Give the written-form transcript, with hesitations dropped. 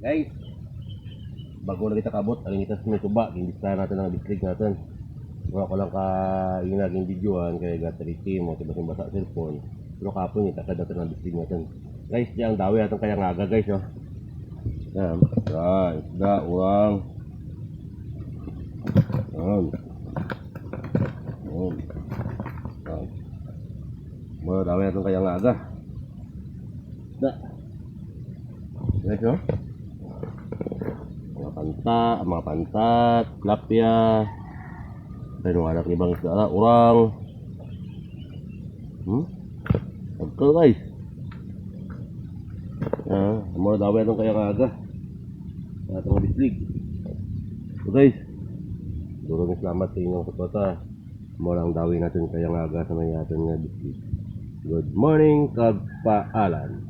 Guys, bago na kita kabot, alin kita sa may tuba, gindistahan natin ang district natin. Wala ko lang inaging videoan, kaya gatariti mo, tiba-tiba sa cellphone. Pero kapon kita kada natin ang district natin. Guys, di ang dawi natin kaya ngaga guys, oh. Yan, isda, uwang. Yan. Yan. Yan. Mga dawi natin kaya ngaga. Isda. Guys, oh. Mga pantat, tilapia. Ano nga anak ibang isda na, urang. Agkal guys. Mga daway itong kaya ngaga. At mga bislig. So guys, durong salamat sa inyong suporta. Mga lang daway natin kaya ngaga sa may natin nga bislig. Good morning, kagpaalan.